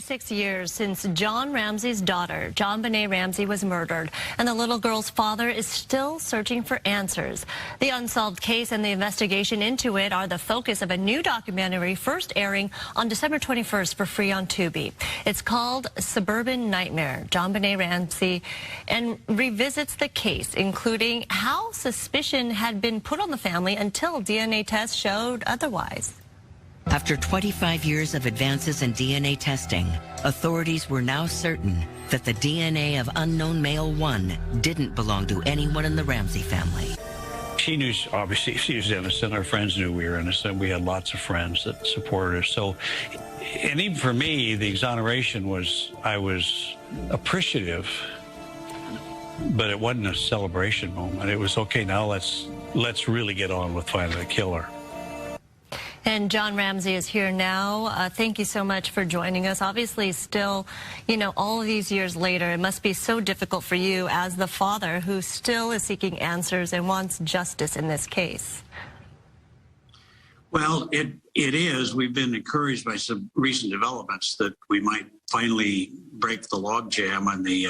36 years since John Ramsey's daughter, Jonbenet Ramsey, was murdered, and the little girl's father is still searching for answers. The unsolved case and the investigation into it are the focus of a new documentary first airing on December 21st for free on Tubi. It's called Suburban Nightmare, Jonbenet Ramsey, and revisits the case, including how suspicion had been put on the family until DNA tests showed otherwise. After 25 years of advances in DNA testing, authorities were now certain that the DNA of unknown male 1 didn't belong to anyone in the Ramsey family. She knew, obviously, she was innocent. Our friends knew we were innocent. We had lots of friends that supported us. So, and even for me, the exoneration was, I was appreciative, but it wasn't a celebration moment. It was, okay, now let's really get on with finding the killer. And John Ramsey is here now. Thank you so much for joining us. Obviously, still, you know, all of these years later, it must be so difficult for you as the father who still is seeking answers and wants justice in this case. Well, it is. We've been encouraged by some recent developments that we might finally break the logjam on the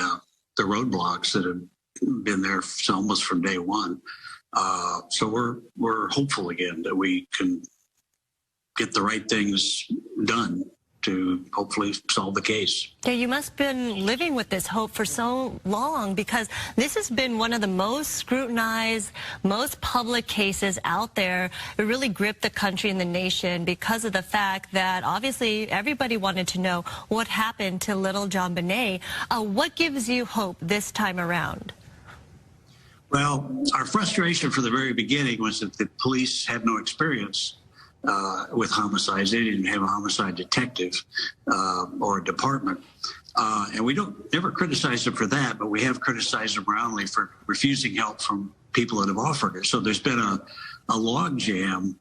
roadblocks that have been there almost from day one. So we're hopeful again that we can get the right things done to hopefully solve the case. Yeah, you must have been living with this hope for so long, because this has been one of the most scrutinized, most public cases out there. It really gripped the country and the nation because of the fact that obviously everybody wanted to know what happened to little Jonbenet. What gives you hope this time around? Well, our frustration from the very beginning was that the police had no experience with homicides. They didn't have a homicide detective or a department. And we never criticize them for that, but we have criticized them roundly for refusing help from people that have offered it. So there's been a log jam.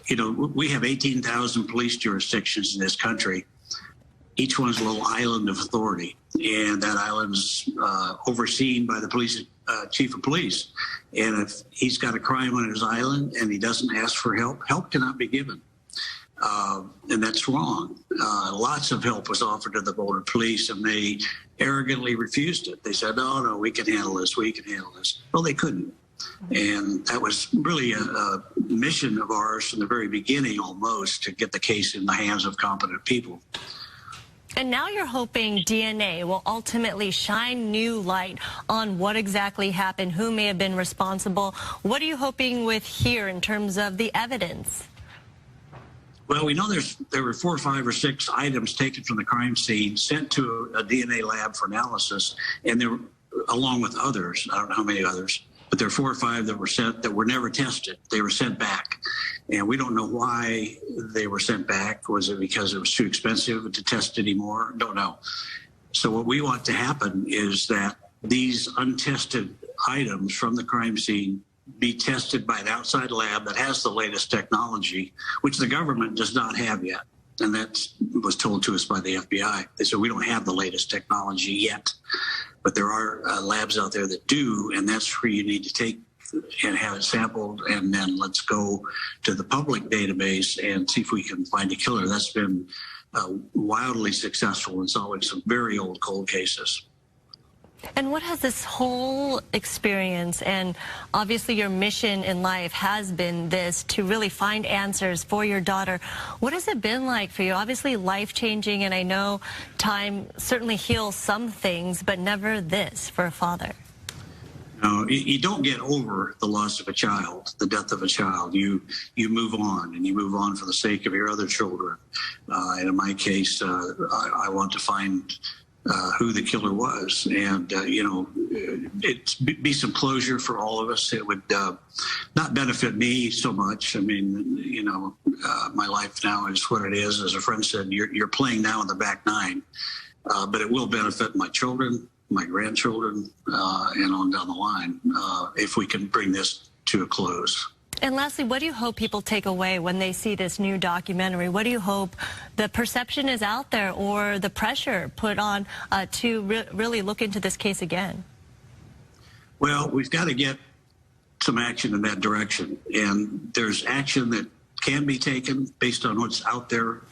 You know, we have 18,000 police jurisdictions in this country. Each one's a little island of authority, and that island's overseen by the police chief of police. And if he's got a crime on his island and he doesn't ask for help, help cannot be given. And that's wrong. Lots of help was offered to the border police, and they arrogantly refused it. They said, no, we can handle this, we can handle this. Well, they couldn't. And that was really a mission of ours from the very beginning, almost, to get the case in the hands of competent people. And now you're hoping DNA will ultimately shine new light on what exactly happened, who may have been responsible. What are you hoping with here in terms of the evidence? Well, we know there were 4, 5, or 6 items taken from the crime scene, sent to a DNA lab for analysis, and there, along with others, I don't know how many others, but there are 4 or 5 that were sent that were never tested. They were sent back. And we don't know why they were sent back. Was it because it was too expensive to test anymore? Don't know. So what we want to happen is that these untested items from the crime scene be tested by an outside lab that has the latest technology, which the government does not have yet. And that was told to us by the FBI. They said, we don't have the latest technology yet, but there are labs out there that do, and that's where you need to take and have it sampled, and then let's go to the public database and see if we can find a killer. That's been wildly successful in solving some very old cold cases. And what has this whole experience, and obviously your mission in life has been this, to really find answers for your daughter. What has it been like for you? Obviously life-changing, and I know time certainly heals some things, but never this for a father. No, you don't get over the loss of a child, the death of a child. You move on, and you move on for the sake of your other children. And in my case, I want to find who the killer was, and you know, it'd be some closure for all of us. It would not benefit me so much. I mean, you know, my life now is what it is. As a friend said, you're playing now in the back nine, but it will benefit my children, my grandchildren, and on down the line, if we can bring this to a close. And lastly, what do you hope people take away when they see this new documentary? What do you hope the perception is out there, or the pressure put on to really look into this case again? Well, we've got to get some action in that direction. And there's action that can be taken based on what's out there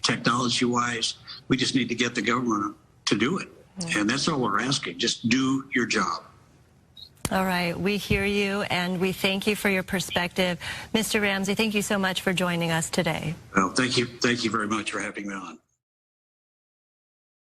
technology-wise. We just need to get the government to do it. And that's all we're asking. Just do your job. All right. We hear you, and we thank you for your perspective. Mr. Ramsey, thank you so much for joining us today. Well, thank you. Thank you very much for having me on.